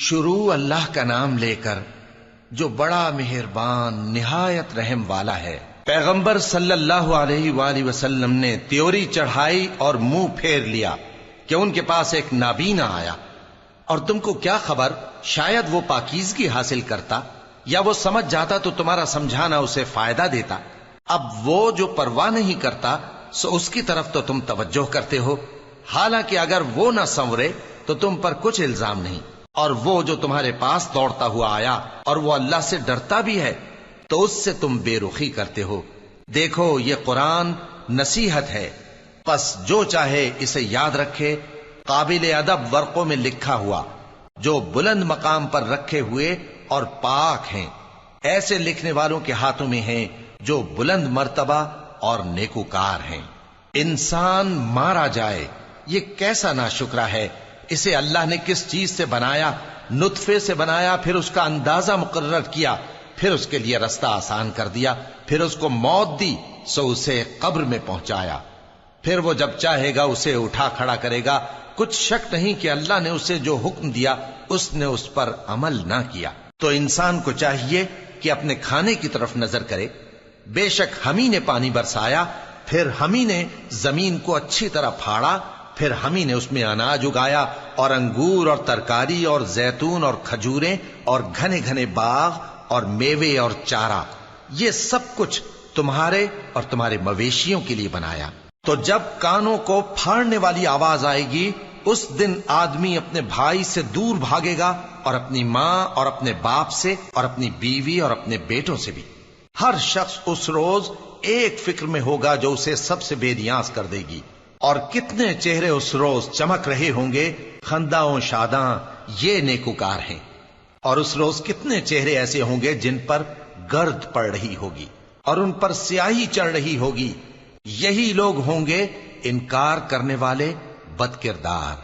شروع اللہ کا نام لے کر جو بڑا مہربان نہایت رحم والا ہے۔ پیغمبر صلی اللہ علیہ وآلہ وسلم نے تیوری چڑھائی اور منہ پھیر لیا کہ ان کے پاس ایک نابینا آیا، اور تم کو کیا خبر، شاید وہ پاکیزگی حاصل کرتا یا وہ سمجھ جاتا تو تمہارا سمجھانا اسے فائدہ دیتا۔ اب وہ جو پرواہ نہیں کرتا سو اس کی طرف تو تم توجہ کرتے ہو، حالانکہ اگر وہ نہ سنورے تو تم پر کچھ الزام نہیں۔ اور وہ جو تمہارے پاس دوڑتا ہوا آیا اور وہ اللہ سے ڈرتا بھی ہے تو اس سے تم بے رخی کرتے ہو۔ دیکھو یہ قرآن نصیحت ہے، پس جو چاہے اسے یاد رکھے، قابل ادب ورقوں میں لکھا ہوا، جو بلند مقام پر رکھے ہوئے اور پاک ہیں، ایسے لکھنے والوں کے ہاتھوں میں ہیں جو بلند مرتبہ اور نیکوکار ہیں۔ انسان مارا جائے، یہ کیسا ناشکرا ہے۔ اسے اللہ نے کس چیز سے بنایا؟ نطفے سے بنایا، پھر اس کا اندازہ مقرر کیا، پھر اس کے لیے رستہ آسان کر دیا، پھر اس کو موت دی سو اسے قبر میں پہنچایا، پھر وہ جب چاہے گا اسے اٹھا کھڑا کرے گا۔ کچھ شک نہیں کہ اللہ نے اسے جو حکم دیا اس نے اس پر عمل نہ کیا۔ تو انسان کو چاہیے کہ اپنے کھانے کی طرف نظر کرے۔ بے شک ہم ہی نے پانی برسایا، پھر ہم ہی نے زمین کو اچھی طرح پھاڑا، پھر ہم ہی نے اس میں اناج اگایا اور انگور اور ترکاری اور زیتون اور کھجوریں اور گھنے گھنے باغ اور میوے اور چارہ، یہ سب کچھ تمہارے اور تمہارے مویشیوں کے لیے بنایا۔ تو جب کانوں کو پھاڑنے والی آواز آئے گی اس دن آدمی اپنے بھائی سے دور بھاگے گا، اور اپنی ماں اور اپنے باپ سے اور اپنی بیوی اور اپنے بیٹوں سے بھی۔ ہر شخص اس روز ایک فکر میں ہوگا جو اسے سب سے بے نیاز کر دے گی۔ اور کتنے چہرے اس روز چمک رہے ہوں گے، خنداں و شاداں، یہ نیکوکار ہیں۔ اور اس روز کتنے چہرے ایسے ہوں گے جن پر گرد پڑ رہی ہوگی اور ان پر سیاہی چڑھ رہی ہوگی، یہی لوگ ہوں گے انکار کرنے والے بد کردار۔